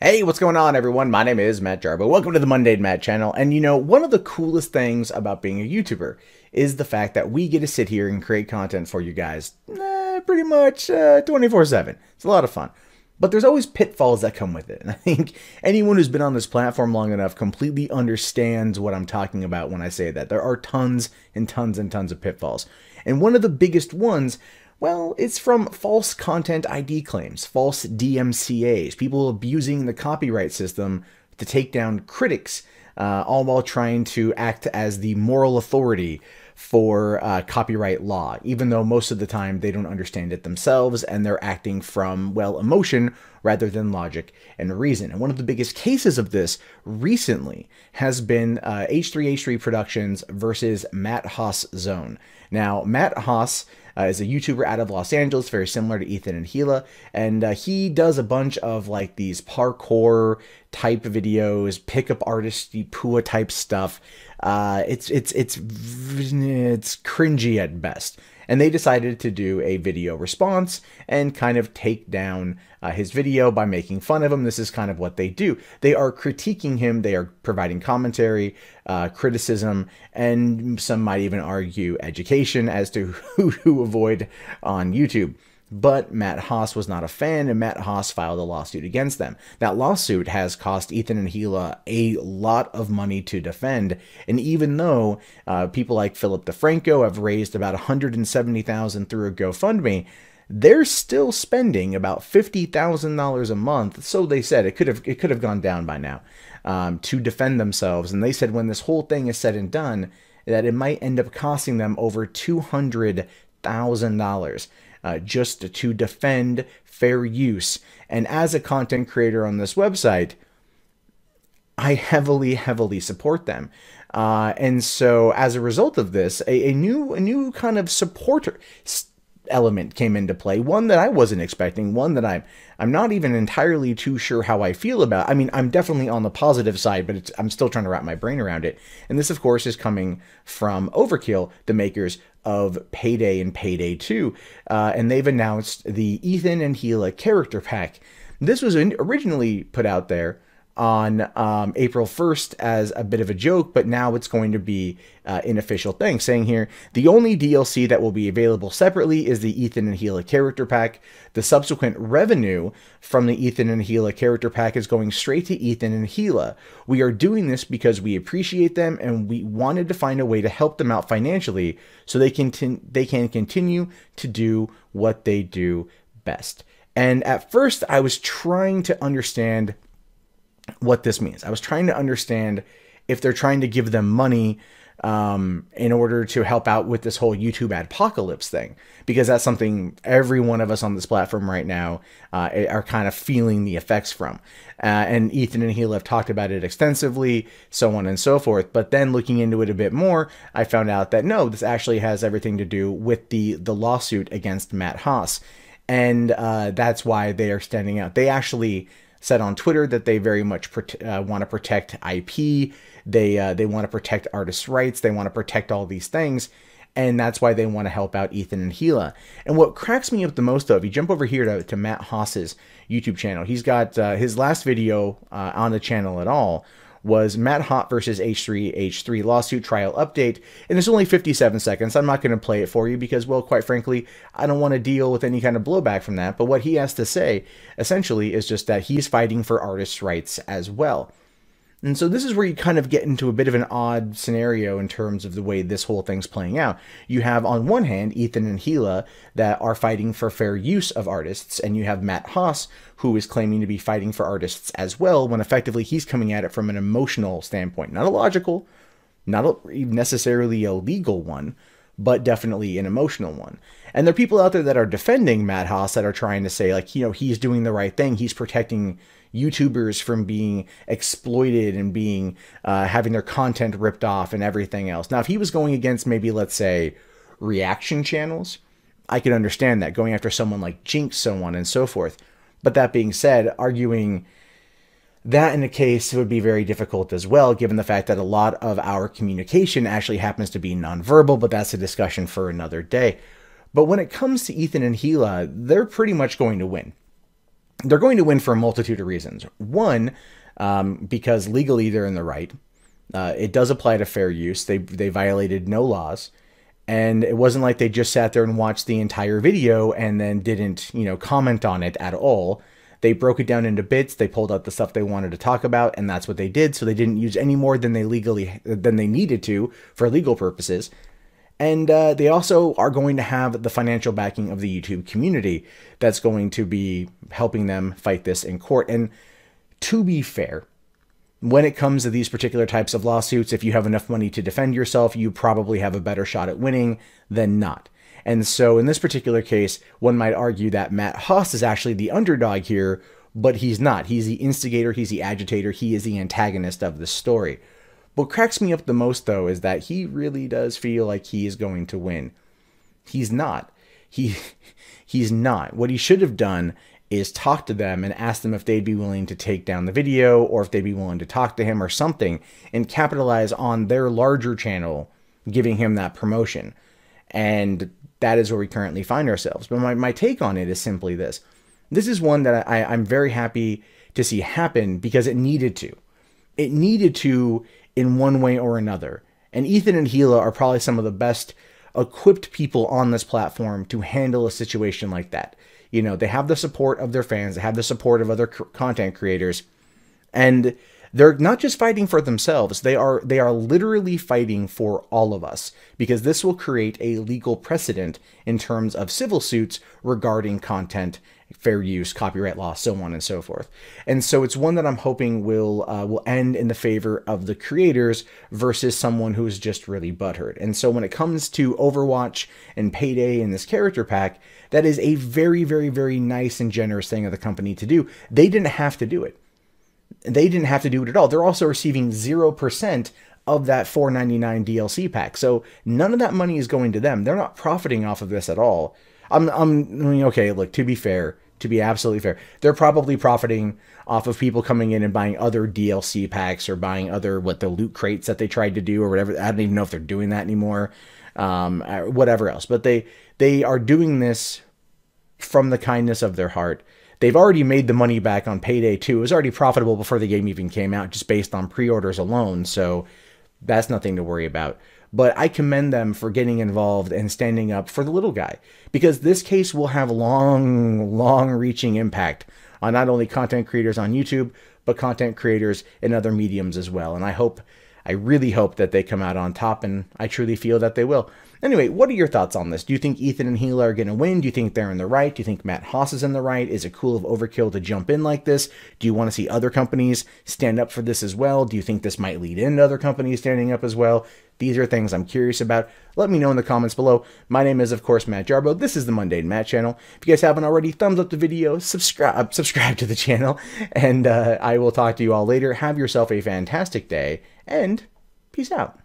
Hey, what's going on, everyone? My name is Matt Jarbo. Welcome to the MundaneChats channel. And one of the coolest things about being a YouTuber is the fact that we get to sit here and create content for you guys pretty much 24/7. It's a lot of fun. But there's always pitfalls that come with it. And I think anyone who's been on this platform long enough completely understands what I'm talking about when I say that. There are tons and tons and tons of pitfalls. And one of the biggest ones, well, it's from false content ID claims, false DMCAs, people abusing the copyright system to take down critics, all while trying to act as the moral authority for copyright law, even though most of the time they don't understand it themselves and they're acting from, well, emotion rather than logic and reason. And one of the biggest cases of this recently has been H3H3 Productions versus Matt Haas Zone. Now, Matt Haas is a YouTuber out of Los Angeles, very similar to Ethan and Hila, and he does a bunch of like these parkour type videos, pickup artisty Pua type stuff. It's cringy at best. And they decided to do a video response and kind of take down his video by making fun of him. This is kind of what they do. They are critiquing him. They are providing commentary, criticism, and some might even argue education as to who to avoid on YouTube. But Matt Haas was not a fan, and Matt Haas filed a lawsuit against them. That lawsuit has cost Ethan and Hila a lot of money to defend, and even though people like Philip DeFranco have raised about $170,000 through a GoFundMe, they're still spending about $50,000 a month. So they said it could have gone down by now to defend themselves, and they said when this whole thing is said and done, that it might end up costing them over $200,000. Just to defend fair use. And as a content creator on this website, I heavily support them. And so as a result of this, a new kind of supporter element came into play, one that I wasn't expecting, one that I'm not even entirely too sure how I feel about. I mean, I'm definitely on the positive side, but I'm still trying to wrap my brain around it. And this, of course, is coming from Overkill, the makers of Payday and Payday 2, and they've announced the Ethan and Hila character pack. This was originally put out there on April 1st as a bit of a joke, but now it's going to be an official thing, saying here, the only DLC that will be available separately is the Ethan and Hila character pack. The subsequent revenue from the Ethan and Hila character pack is going straight to Ethan and Hila. We are doing this because we appreciate them and we wanted to find a way to help them out financially so they can continue to do what they do best. And at first I was trying to understand what this means. I was trying to understand if they're trying to give them money in order to help out with this whole YouTube adpocalypse thing, because that's something every one of us on this platform right now are kind of feeling the effects from. And Ethan and Hila have talked about it extensively, so on and so forth. But then looking into it a bit more, I found out that no, this actually has everything to do with the lawsuit against Matt Haas. And that's why they are standing out. They actually said on Twitter that they very much want to protect IP. They want to protect artists' rights. They want to protect all these things. And that's why they want to help out Ethan and Hila. And what cracks me up the most, though, if you jump over here to Matt Haas's YouTube channel, he's got his last video on the channel at all was Matt Haas versus H3H3 lawsuit trial update, and it's only 57 seconds. I'm not going to play it for you because, well, quite frankly, I don't want to deal with any kind of blowback from that. But what he has to say, essentially, is just that he's fighting for artists' rights as well. And so this is where you kind of get into a bit of an odd scenario in terms of the way this whole thing's playing out. You have, on one hand, Ethan and Hila that are fighting for fair use of artists, and you have Matt Haas, who is claiming to be fighting for artists as well, when effectively he's coming at it from an emotional standpoint. Not a logical, not necessarily a legal one, but definitely an emotional one. And there are people out there that are defending Matt Haas that are trying to say, like, he's doing the right thing. He's protecting YouTubers from being exploited and being having their content ripped off and everything else. Now, if he was going against maybe, let's say, reaction channels, I could understand that, going after someone like Jinx, so on and so forth. But that being said, arguing that in a case would be very difficult as well, given the fact that a lot of our communication actually happens to be nonverbal, but that's a discussion for another day. But when it comes to Ethan and Hila, they're pretty much going to win. they're going to win for a multitude of reasons. One, because legally they're in the right. It does apply to fair use. They violated no laws. And it wasn't like they just sat there and watched the entire video and then didn't, comment on it at all. They broke it down into bits. They pulled out the stuff they wanted to talk about, and that's what they did. So they didn't use any more than they needed to for legal purposes. And they also are going to have the financial backing of the YouTube community that's going to be helping them fight this in court. And to be fair, when it comes to these particular types of lawsuits, if you have enough money to defend yourself, you probably have a better shot at winning than not. And so in this particular case, one might argue that Matt Haas is actually the underdog here, but he's not. He's the instigator, he's the agitator, he is the antagonist of the story. What cracks me up the most, though, is that he really does feel like he is going to win. He's not. He's not. What he should have done is talk to them and ask them if they'd be willing to take down the video or if they'd be willing to talk to him or something and capitalize on their larger channel, giving him that promotion. And that is where we currently find ourselves. But my take on it is simply this. This is one that I'm very happy to see happen because it needed to. It needed to in one way or another. And Ethan and Hila are probably some of the best equipped people on this platform to handle a situation like that. They have the support of their fans, they have the support of other content creators, and they're not just fighting for themselves, they are literally fighting for all of us, because this will create a legal precedent in terms of civil suits regarding content, fair use, copyright law, so on and so forth. And so it's one that I'm hoping will end in the favor of the creators versus someone who's just really butthurt. And so when it comes to Overwatch and Payday and this character pack, that is a very, very, very nice and generous thing of the company to do. They didn't have to do it. They didn't have to do it at all. They're also receiving 0% of that $4.99 DLC pack. So none of that money is going to them. They're not profiting off of this at all. Okay, look, to be fair, to be absolutely fair, they're probably profiting off of people coming in and buying other DLC packs or buying other, the loot crates that they tried to do or whatever. I don't even know if they're doing that anymore, whatever else. But they are doing this from the kindness of their heart. They've already made the money back on Payday 2. It was already profitable before the game even came out, just based on pre-orders alone, so that's nothing to worry about. But I commend them for getting involved and standing up for the little guy, because this case will have long-reaching impact on not only content creators on YouTube, but content creators in other mediums as well. And I really hope that they come out on top, and I truly feel that they will. Anyway, what are your thoughts on this? Do you think Ethan and Hila are going to win? Do you think they're in the right? Do you think Matt Haas is in the right? Is it cool of Overkill to jump in like this? Do you want to see other companies stand up for this as well? Do you think this might lead into other companies standing up as well? These are things I'm curious about. Let me know in the comments below. My name is, of course, Matt Jarbo. This is the Mundane Matt channel. If you guys haven't already, thumbs up the video, subscribe to the channel, and I will talk to you all later. Have yourself a fantastic day, and peace out.